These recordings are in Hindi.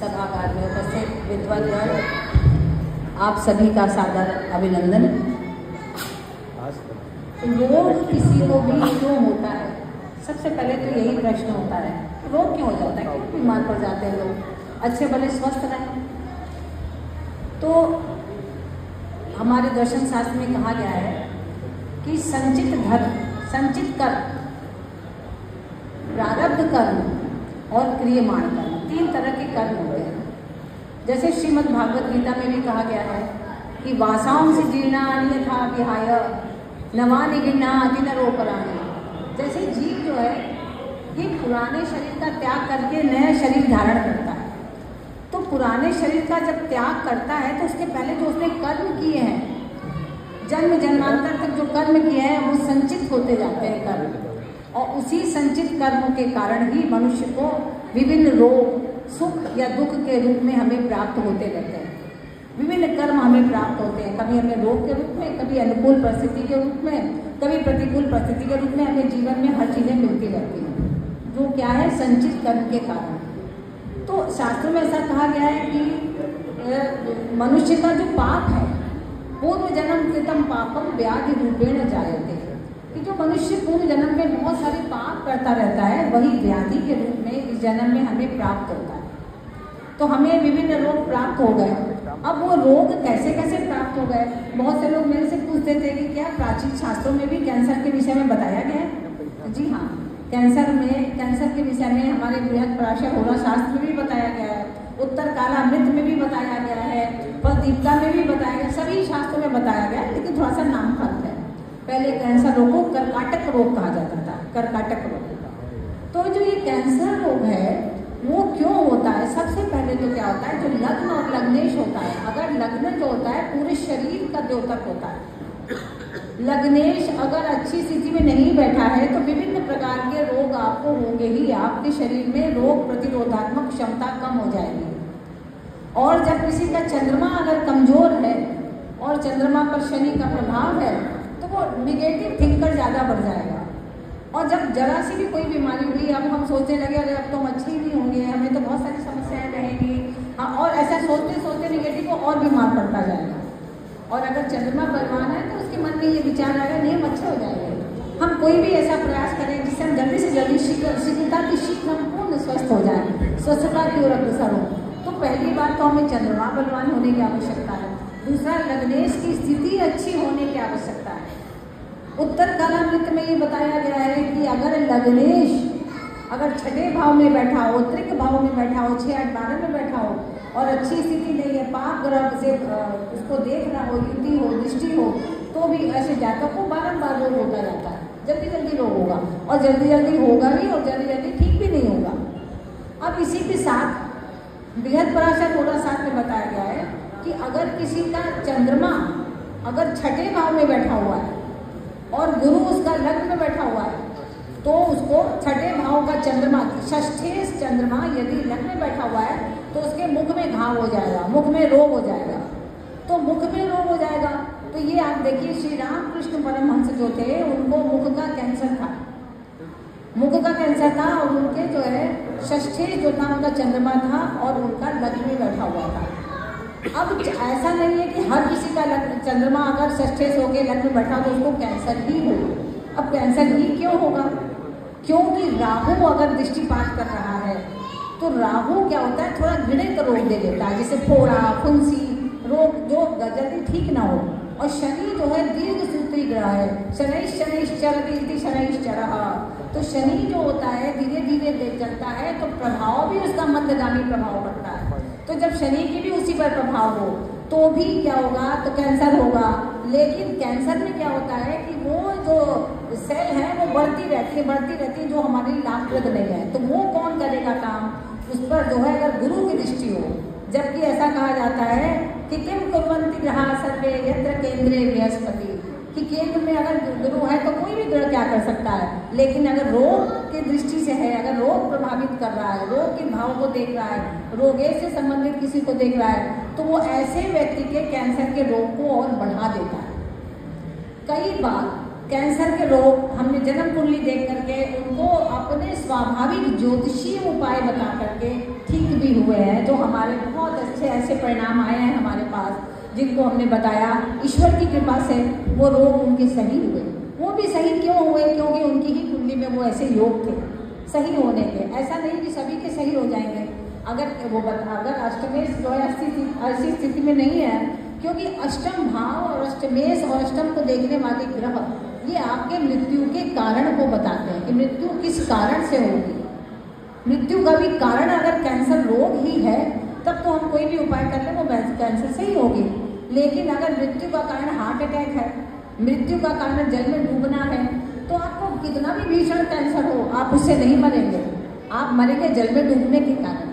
सभागार में उपस्थित विद्वानगण, आप सभी का सादर अभिनंदन। रोग किसी को भी क्यों होता है, सबसे पहले तो यही प्रश्न होता है, रोग क्यों हो जाता है, क्यों बीमार पड़ जाते हैं लोग, अच्छे भले स्वस्थ रहें। तो हमारे दर्शन शास्त्र में कहा गया है कि संचित धर्म, संचित कर्म, प्रारब्ध कर्म और क्रियमाण कर्म, 3 तरह के कर्म होते हैं। जैसे श्रीमद् भागवत गीता में भी कहा गया है कि वासांसि जीर्णानि यथा विहाय नवानि गृह्णाति नरोपराणि। जैसे जीव जो है ये पुराने शरीर का त्याग करके नया शरीर धारण करता है, तो पुराने शरीर का जब त्याग करता है तो उसके पहले जो उसने कर्म किए हैं, जन्म जन्मांतर तक जो कर्म किए हैं वो संचित होते जाते हैं कर्म, और उसी संचित कर्मों के कारण ही मनुष्य को विभिन्न रोग, सुख या दुख के रूप में हमें प्राप्त होते रहते हैं। विभिन्न कर्म हमें प्राप्त होते हैं, कभी हमें रोग के रूप में, कभी अनुकूल परिस्थिति के रूप में, कभी प्रतिकूल परिस्थिति के रूप में हमें जीवन में हर चीज़ें मिलती रहती हैं, जो क्या है संचित कर्म के कारण। तो शास्त्र में ऐसा कहा गया है कि मनुष्य का जो पाप है, पूर्व जन्म कृतम पापम व्याधि रूपेण जायते, कि जो मनुष्य पूर्व जन्म में बहुत सारे पाप करता रहता है वही व्याधि के रूप में इस जन्म में हमें प्राप्त होता है। तो हमें विभिन्न रोग प्राप्त हो गए। अब वो रोग कैसे कैसे प्राप्त हो गए, बहुत से लोग मेरे से पूछते थे कि क्या प्राचीन शास्त्रों में भी कैंसर के विषय में बताया गया है? जी हाँ, कैंसर के विषय में हमारे बृहद पराशर होरा शास्त्र में भी बताया गया है, उत्तर कालामृत में भी बताया गया है, फलदीपिका में भी बताया गया, सभी शास्त्रों में बताया गया है, लेकिन थोड़ा सा नाम फर्क है। पहले कैंसर रोग को कर्काटक रोग कहा जाता था, कर्काटक रोग। तो जो ये कैंसर रोग है वो क्यों होता है? सबसे पहले तो क्या होता है, जो लग्न और लग्नेश होता है, अगर लग्न जो होता है पूरे शरीर का द्योतक होता है, लग्नेश अगर अच्छी स्थिति में नहीं बैठा है तो विभिन्न प्रकार के रोग आपको होंगे ही, आपके शरीर में रोग प्रतिरोधात्मक क्षमता कम हो जाएगी। और जब किसी का चंद्रमा अगर कमजोर है और चंद्रमा पर शनि का प्रभाव है तो वो निगेटिव थिंकर ज़्यादा बढ़ जाएगा। और जब जरा सी भी कोई बीमारी हुई, अब हम सोचने लगे अरे अब तो हम अच्छे ही नहीं होंगे, हमें तो बहुत सारी समस्याएं रहेंगी, हाँ, और ऐसा सोचते सोचते निगेटिव को और बीमार पड़ता जाएगा। और अगर चंद्रमा बलवान है तो उसके मन में ये विचार आएगा नहीं हम अच्छे हो जाएंगे। हम कोई भी ऐसा प्रयास करें जिससे हम जल्दी से जल्दी शीघ्रता की शीघ्र हम पूर्ण स्वस्थ हो जाए, स्वस्थता की ओर अग्रसर हो। तो पहली बात तो हमें चंद्रमा बलवान होने की आवश्यकता है। दूसरा, लग्नेश की स्थिति अच्छी होने की आवश्यकता है। उत्तर कालामृत में ये बताया गया है कि अगर लग्नेश अगर 6ठे भाव में बैठा हो, त्रिक भाव में बैठा हो, 6, 8, 12 में बैठा हो और अच्छी स्थिति नहीं है, पाप ग्रह से उसको देख रहा हो, युति हो, दृष्टि हो, तो भी ऐसे जातक को बारंबार रोग होता जाता है, जल्दी जल्दी रोग होगा और जल्दी जल्दी होगा भी और जल्दी जल्दी ठीक भी नहीं होगा। अब इसी के साथ बृहद पराशर होरा शास्त्र में बताया गया है कि अगर किसी का चंद्रमा अगर 6ठे भाव में बैठा हुआ है और गुरु उसका लग्न में बैठा हुआ है तो उसको 6ठे भाव का चंद्रमा, 6ठे चंद्रमा यदि लग्न में बैठा हुआ है तो उसके मुख में घाव हो जाएगा, मुख में रोग हो जाएगा। तो मुख में रोग हो जाएगा तो ये आप देखिए श्री रामकृष्ण परमहंस जो थे उनको मुख का कैंसर था, मुख का कैंसर था और उनके जो है 6ठे जो था उनका चंद्रमा था और उनका लग्न में बैठा हुआ था। अब ऐसा नहीं है कि हर किसी का चंद्रमा अगर 6ठे से होकर लग्न में बैठा तो उसको कैंसर ही हो। अब कैंसर ही क्यों होगा? क्योंकि राहु अगर दृष्टिपात कर रहा है तो राहु क्या होता है, थोड़ा घृणित रोग दे देता है, जैसे फोड़ा, फुंसी रोग जो जल्दी ठीक ना हो। और शनि जो है दीर्घ सूत्री ग्रह है, शनैश्चरति शनैश्चरः, तो शनि जो होता है धीरे धीरे चलता है तो प्रभाव भी उसका मध्यगामी प्रभाव पड़ता है। तो जब शनि की भी उसी पर प्रभाव हो तो भी क्या होगा, तो कैंसर होगा। लेकिन कैंसर में क्या होता है कि वो जो सेल है वो बढ़ती रहती है जो हमारे लिए लाभप्रद नहीं है, तो वो कौन करेगा काम, उस पर जो है अगर गुरु की दृष्टि हो। जबकि ऐसा कहा जाता है कि किम कुर्वन्ति ग्रहा सर्वे यत्र केंद्रे बृहस्पति, कि केंद्र में अगर गुरु है तो कोई भी ग्रह क्या कर सकता है, लेकिन अगर रोग की दृष्टि से है, अगर रोग प्रभावित कर रहा है, रोग के भाव को देख रहा है, रोगे से संबंधित किसी को देख रहा है तो वो ऐसे व्यक्ति के कैंसर के रोग को और बढ़ा देता है। कई बार कैंसर के रोग हमने जन्म कुंडली देख करके उनको अपने स्वाभाविक ज्योतिषीय उपाय बता करके ठीक भी भी हुए हैं, जो हमारे बहुत अच्छे ऐसे परिणाम आए हैं हमारे पास, जिनको हमने बताया ईश्वर की कृपा से वो रोग उनके सही हुए। वो भी सही क्यों हुए? क्योंकि उनकी ही कुंडली में वो ऐसे योग थे सही होने के। ऐसा नहीं कि सभी के सही हो जाएंगे। अगर अष्टमेश जो है ऐसी स्थिति में नहीं है, क्योंकि अष्टम भाव और अष्टमेश और अष्टम को देखने वाले ग्रह ये आपके मृत्यु के कारण को बताते हैं कि मृत्यु किस कारण से होगी। मृत्यु का भी कारण अगर कैंसर रोग ही है तब तो हम कोई भी उपाय कर लें वो कैंसर से ही होगी। लेकिन अगर मृत्यु का कारण हार्ट अटैक है, मृत्यु का कारण जल में डूबना है, तो आपको कितना भी भीषण कैंसर हो आप उससे नहीं मरेंगे, आप मरेंगे जल में डूबने के कारण।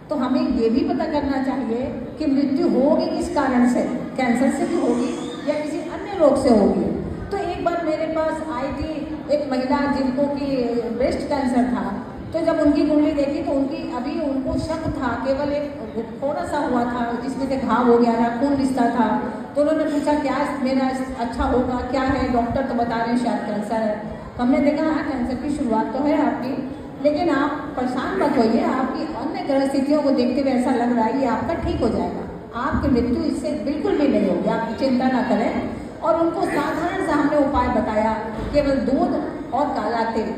तो हमें ये भी पता करना चाहिए कि मृत्यु होगी किस कारण से, कैंसर से भी होगी या किसी अन्य रोग से होगी। तो एक बार मेरे पास आई थी एक महिला जिनको कि ब्रेस्ट कैंसर था। तो जब उनकी कुंडली देखी तो उनको शक था, केवल एक थोड़ा सा हुआ था जिसमें से घाव हो गया था, खून रिश्ता था। तो उन्होंने पूछा क्या मेरा अच्छा होगा, क्या है? डॉक्टर तो बता रहे हैं शायद कैंसर है। तो हमने देखा हाँ कैंसर की शुरुआत तो है आपकी, लेकिन आप परेशान मत होइए, आपकी अन्य ग्रह स्थितियों को देखते हुए ऐसा लग रहा है ये आपका ठीक हो जाएगा, आपकी मृत्यु इससे बिल्कुल भी नहीं होगी, आप चिंता ना करें। और उनको साधारण सा हमने उपाय बताया, केवल दूध और काला तिल,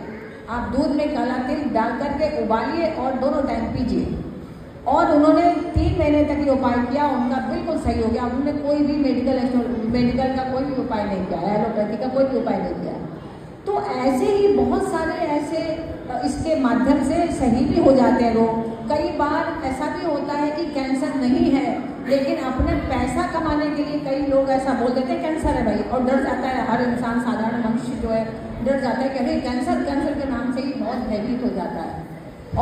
आप दूध में काला तिल डाल करके उबालिए और दोनों टाइम पीजिए। और उन्होंने 3 महीने तक ये उपाय किया, उनका बिल्कुल सही हो गया। उन्होंने कोई भी मेडिकल का कोई भी उपाय नहीं किया, एलोपैथी का कोई भी उपाय नहीं किया। तो ऐसे ही बहुत सारे ऐसे इसके माध्यम से सही भी हो जाते हैं लोग। कई बार ऐसा भी होता है कि कैंसर नहीं है, लेकिन अपने पैसा कमाने के लिए कई लोग ऐसा बोल देते हैं कैंसर है भाई, और डर जाता है हर इंसान, साधारण मनुष्य जो है डर जाता है कि अरे कैंसर के नाम से ही बहुत भयभीत हो जाता है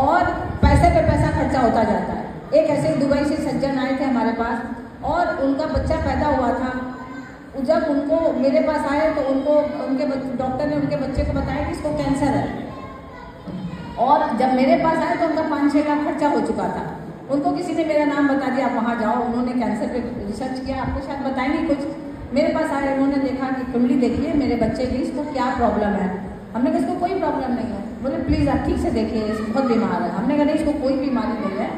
और पैसे पे पैसा खर्चा होता जाता है। एक ऐसे दुबई से सज्जन आए थे हमारे पास और उनका बच्चा पैदा हुआ था। जब उनको मेरे पास आए तो उनके डॉक्टर ने उनके बच्चे को बताया कि इसको कैंसर है। और जब मेरे पास आए तो उनका 5-6 लाख खर्चा हो चुका था। उनको किसी ने मेरा नाम बता दिया, आप वहाँ जाओ। उन्होंने कैंसर पे रिसर्च किया, आपको शायद बताएंगे कुछ। मेरे पास आए, उन्होंने देखा कि कुंडली देखिए मेरे बच्चे की, इसको क्या प्रॉब्लम है। हमने कहा इसको कोई प्रॉब्लम नहीं है। बोले प्लीज़ आप ठीक से देखिए, इसको बहुत बीमार है। हमने कहा नहीं इसको कोई बीमारी नहीं है,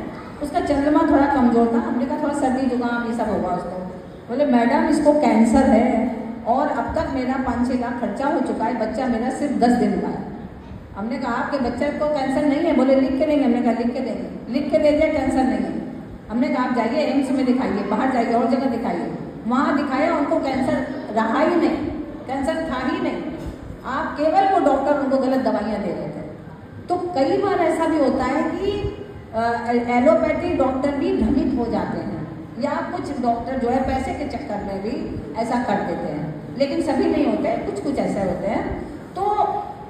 उसका चंद्रमा थोड़ा कमजोर था। हमने कहा थोड़ा सर्दी जुकाम ये सब होगा उसको। बोले मैडम इसको कैंसर है और अब तक मेरा 5-6 लाख खर्चा हो चुका है, बच्चा मेरा सिर्फ 10 दिन का है। हमने कहा आपके बच्चे को कैंसर नहीं है? बोले लिख के देंगे। हमने कहा लिख के देंगे, लिख के दे दिया कैंसर नहीं है। हमने कहा आप जाइए एम्स में दिखाइए, बाहर जाइए और जगह दिखाइए। वहाँ दिखाया, उनको कैंसर रहा ही नहीं, कैंसर था ही नहीं। आप केवल वो डॉक्टर उनको गलत दवाइयाँ दे रहे थे। तो कई बार ऐसा भी होता है कि एलोपैथी डॉक्टर भी भ्रमित हो जाते हैं, या कुछ डॉक्टर जो है पैसे के चक्कर में भी ऐसा कर देते हैं, लेकिन सभी नहीं होते, कुछ ऐसे होते हैं। तो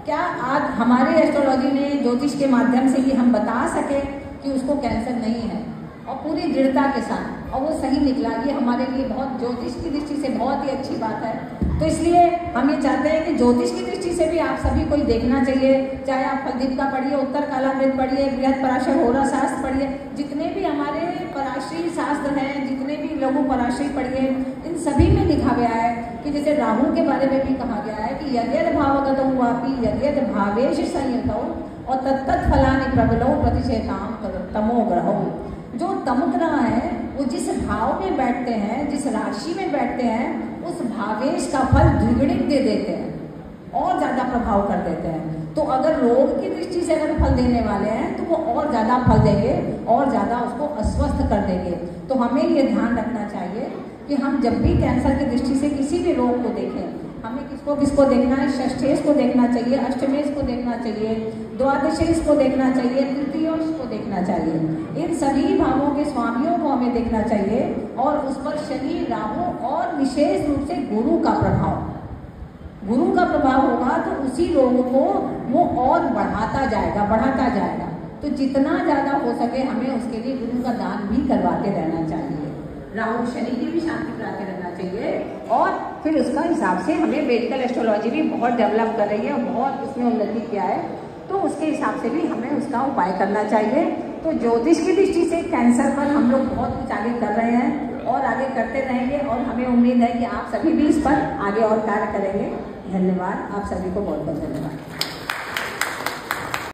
क्या आज हमारे एस्ट्रोलॉजी ने ज्योतिष के माध्यम से ये हम बता सके कि उसको कैंसर नहीं है और पूरी दृढ़ता के साथ, और वो सही निकला, ये हमारे लिए बहुत ज्योतिष की दृष्टि से बहुत ही अच्छी बात है। तो इसलिए हम ये चाहते हैं कि ज्योतिष की दृष्टि से भी आप सभी को देखना चाहिए। चाहे आप फलदीप का पढ़िए, उत्तर कालामृत पढ़िए, बृहद पराशर होरा शास्त्र पढ़िए, जितने भी हमारे पराशरी शास्त्र हैं, जितने भी लघु पराशरी पढ़िए, इन सभी में लिखा गया है कि जैसे राहु के बारे में भी कहा गया है कि यद्यद भावगतौ वापि यद्यद भावेश संयुतौ और तत्तत् फलानि प्रबलौ प्रतिषेधाम तमो ग्रहौ। जो तम ग्रह है वो जिस भाव में बैठते हैं, जिस राशि में बैठते हैं, उस भावेश का फल द्विगुणित दे देते हैं और ज़्यादा प्रभाव कर देते हैं। तो अगर रोग की दृष्टि से अगर फल देने वाले हैं तो वो और ज़्यादा फल देंगे और ज़्यादा उसको अस्वस्थ कर देंगे। तो हमें ये ध्यान रखना चाहिए कि हम जब भी कैंसर की दृष्टि से किसी भी रोग को देखें, हमें किसको देखना है? षष्ठेश को देखना चाहिए, अष्टमेश को देखना चाहिए, द्वादशेश को देखना चाहिए, तृतीयोश को देखना चाहिए। इन सभी भावों के स्वामियों को हमें देखना चाहिए और उस पर शनि, राहु और विशेष रूप से गुरु का प्रभाव होगा तो उसी रोग को वो और बढ़ाता जाएगा। तो जितना ज़्यादा हो सके हमें उसके लिए गुरु का दान भी करवाते रहना चाहिए, राहु शनि की भी शांति कराते रहना चाहिए। और फिर उसका हिसाब से हमें मेडिकल एस्ट्रोलॉजी भी बहुत डेवलप कर रही है, बहुत उसमें उन्नति किया है, तो उसके हिसाब से भी हमें उसका उपाय करना चाहिए। तो ज्योतिष की दृष्टि से कैंसर पर हम लोग बहुत कुछ आगे कर रहे हैं और आगे करते रहेंगे, और हमें उम्मीद है कि आप सभी भी इस पर आगे और कार्य करेंगे। धन्यवाद, आप सभी को बहुत बहुत धन्यवाद।